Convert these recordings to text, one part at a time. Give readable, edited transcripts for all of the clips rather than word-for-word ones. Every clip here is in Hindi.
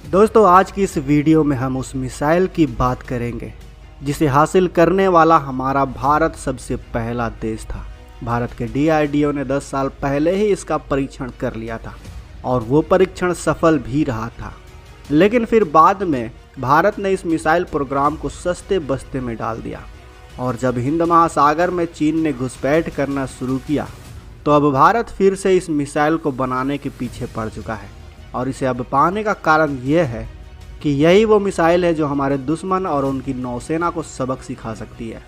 दोस्तों आज की इस वीडियो में हम उस मिसाइल की बात करेंगे जिसे हासिल करने वाला हमारा भारत सबसे पहला देश था। भारत के DRDO ने 10 साल पहले ही इसका परीक्षण कर लिया था और वो परीक्षण सफल भी रहा था। लेकिन फिर बाद में भारत ने इस मिसाइल प्रोग्राम को सस्ते बस्ते में डाल दिया और जब हिंद महासागर में चीन ने घुसपैठ करना शुरू किया तो अब भारत फिर से इस मिसाइल को बनाने के पीछे पड़ चुका है और इसे अब पाने का कारण यह है कि यही वो मिसाइल है जो हमारे दुश्मन और उनकी नौसेना को सबक सिखा सकती है।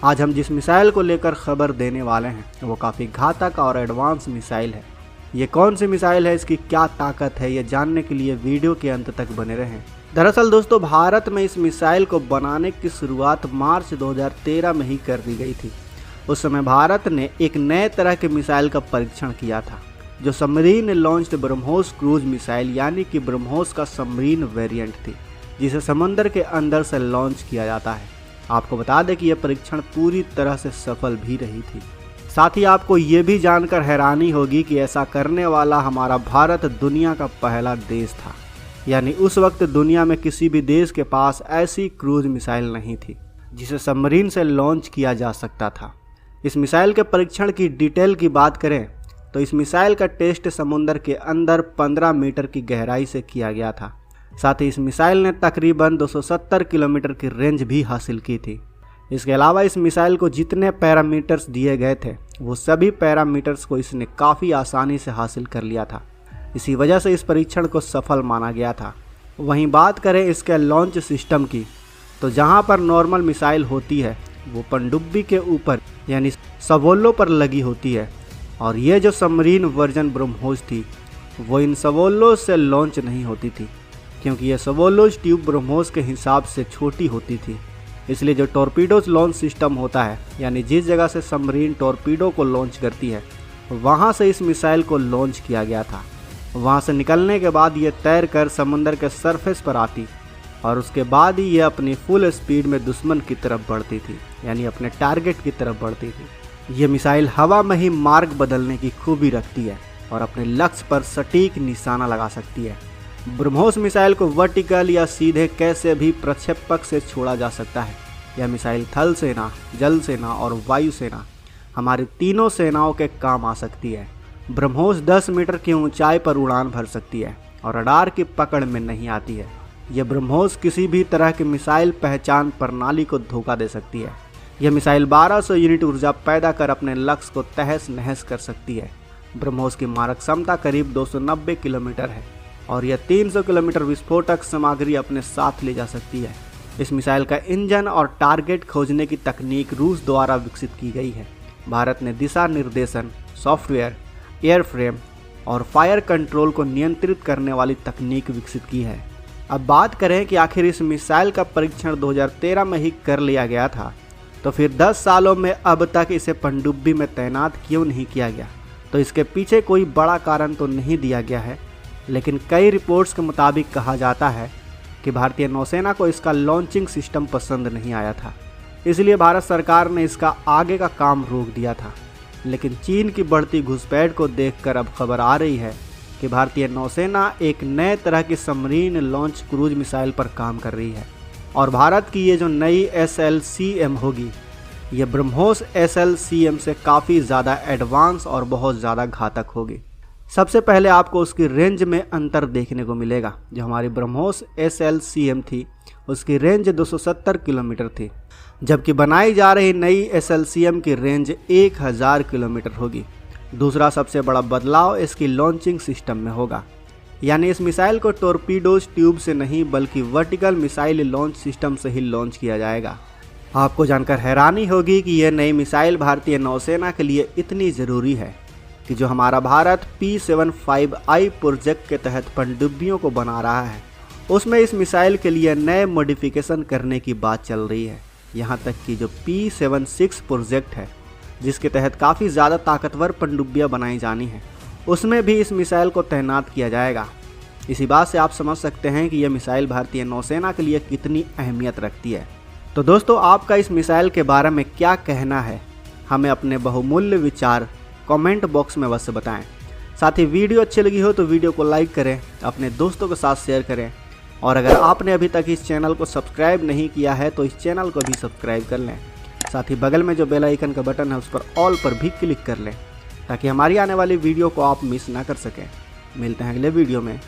आज हम जिस मिसाइल को लेकर खबर देने वाले हैं वो काफ़ी घातक और एडवांस मिसाइल है। ये कौन सी मिसाइल है, इसकी क्या ताकत है, ये जानने के लिए वीडियो के अंत तक बने रहें। दरअसल दोस्तों भारत में इस मिसाइल को बनाने की शुरुआत मार्च 2013 में ही कर दी गई थी। उस समय भारत ने एक नए तरह के मिसाइल का परीक्षण किया था जो submarine launched BrahMos cruise missile यानी कि ब्रह्मोस का सबमरीन वेरिएंट थी, जिसे समंदर के अंदर से लॉन्च किया जाता है। आपको बता दें कि यह परीक्षण पूरी तरह से सफल भी रही थी। साथ ही आपको ये भी जानकर हैरानी होगी कि ऐसा करने वाला हमारा भारत दुनिया का पहला देश था। यानी उस वक्त दुनिया में किसी भी देश के पास ऐसी क्रूज मिसाइल नहीं थी जिसे सबमरीन से लॉन्च किया जा सकता था। इस मिसाइल के परीक्षण की डिटेल की बात करें तो इस मिसाइल का टेस्ट समुद्र के अंदर 15 मीटर की गहराई से किया गया था। साथ ही इस मिसाइल ने तकरीबन 270 किलोमीटर की रेंज भी हासिल की थी। इसके अलावा इस मिसाइल को जितने पैरामीटर्स दिए गए थे वो सभी पैरामीटर्स को इसने काफ़ी आसानी से हासिल कर लिया था। इसी वजह से इस परीक्षण को सफल माना गया था। वहीं बात करें इसके लॉन्च सिस्टम की तो जहां पर नॉर्मल मिसाइल होती है वो पनडुब्बी के ऊपर यानी सवोल्लों पर लगी होती है और ये जो सबमरीन वर्जन ब्रह्मोस थी वो इन सवोल्लों से लॉन्च नहीं होती थी क्योंकि ये सवोल्लोज ट्यूब ब्रह्मोस के हिसाब से छोटी होती थी। इसलिए जो टॉर्पीडोज लॉन्च सिस्टम होता है यानी जिस जगह से सबमरीन टॉर्पीडो को लॉन्च करती है वहाँ से इस मिसाइल को लॉन्च किया गया था। वहाँ से निकलने के बाद ये तैर कर समुद्र के सरफेस पर आती और उसके बाद ही ये अपनी फुल स्पीड में दुश्मन की तरफ बढ़ती थी यानी अपने टारगेट की तरफ बढ़ती थी। ये मिसाइल हवा में ही मार्ग बदलने की खूबी रखती है और अपने लक्ष्य पर सटीक निशाना लगा सकती है। ब्रह्मोस मिसाइल को वर्टिकल या सीधे कैसे भी प्रक्षेपक से छोड़ा जा सकता है। यह मिसाइल थल सेना, जल सेना और वायु सेना हमारी तीनों सेनाओं के काम आ सकती है। ब्रह्मोस 10 मीटर की ऊंचाई पर उड़ान भर सकती है और रडार की पकड़ में नहीं आती है। यह ब्रह्मोस किसी भी तरह की मिसाइल पहचान प्रणाली को धोखा दे सकती है। यह मिसाइल 1200 यूनिट ऊर्जा पैदा कर अपने लक्ष्य को तहस नहस कर सकती है। ब्रह्मोस की मारक क्षमता करीब 290 किलोमीटर है और यह 300 किलोमीटर विस्फोटक सामग्री अपने साथ ले जा सकती है। इस मिसाइल का इंजन और टारगेट खोजने की तकनीक रूस द्वारा विकसित की गई है। भारत ने दिशा निर्देशन, सॉफ्टवेयर, एयरफ्रेम और फायर कंट्रोल को नियंत्रित करने वाली तकनीक विकसित की है। अब बात करें कि आखिर इस मिसाइल का परीक्षण 2013 में ही कर लिया गया था तो फिर 10 सालों में अब तक इसे पनडुब्बी में तैनात क्यों नहीं किया गया। तो इसके पीछे कोई बड़ा कारण तो नहीं दिया गया है, लेकिन कई रिपोर्ट्स के मुताबिक कहा जाता है कि भारतीय नौसेना को इसका लॉन्चिंग सिस्टम पसंद नहीं आया था, इसलिए भारत सरकार ने इसका आगे का काम रोक दिया था। लेकिन चीन की बढ़ती घुसपैठ को देखकर अब खबर आ रही है कि भारतीय नौसेना एक नए तरह की सबमरीन लॉन्च क्रूज मिसाइल पर काम कर रही है और भारत की ये जो नई SLCM होगी ये ब्रह्मोस SLCM से काफ़ी ज़्यादा एडवांस और बहुत ज़्यादा घातक होगी। सबसे पहले आपको उसकी रेंज में अंतर देखने को मिलेगा। जो हमारी ब्रह्मोस SLCM थी उसकी रेंज 270 किलोमीटर थी, जबकि बनाई जा रही नई SLCM की रेंज 1000 किलोमीटर होगी। दूसरा सबसे बड़ा बदलाव इसकी लॉन्चिंग सिस्टम में होगा, यानी इस मिसाइल को टॉर्पीडोज ट्यूब से नहीं बल्कि वर्टिकल मिसाइल लॉन्च सिस्टम से ही लॉन्च किया जाएगा। आपको जानकर हैरानी होगी कि यह नई मिसाइल भारतीय नौसेना के लिए इतनी ज़रूरी है कि जो हमारा भारत P75I प्रोजेक्ट के तहत पनडुब्बियों को बना रहा है उसमें इस मिसाइल के लिए नए मॉडिफिकेशन करने की बात चल रही है। यहाँ तक कि जो P76 प्रोजेक्ट है जिसके तहत काफ़ी ज़्यादा ताकतवर पनडुब्बियाँ बनाई जानी हैं उसमें भी इस मिसाइल को तैनात किया जाएगा। इसी बात से आप समझ सकते हैं कि यह मिसाइल भारतीय नौसेना के लिए कितनी अहमियत रखती है। तो दोस्तों आपका इस मिसाइल के बारे में क्या कहना है, हमें अपने बहुमूल्य विचार कमेंट बॉक्स में अवश्य बताएं। साथ ही वीडियो अच्छी लगी हो तो वीडियो को लाइक करें, अपने दोस्तों के साथ शेयर करें और अगर आपने अभी तक इस चैनल को सब्सक्राइब नहीं किया है तो इस चैनल को भी सब्सक्राइब कर लें। साथ ही बगल में जो बेल आइकन का बटन है उस पर ऑल पर भी क्लिक कर लें ताकि हमारी आने वाली वीडियो को आप मिस ना कर सकें। मिलते हैं अगले वीडियो में।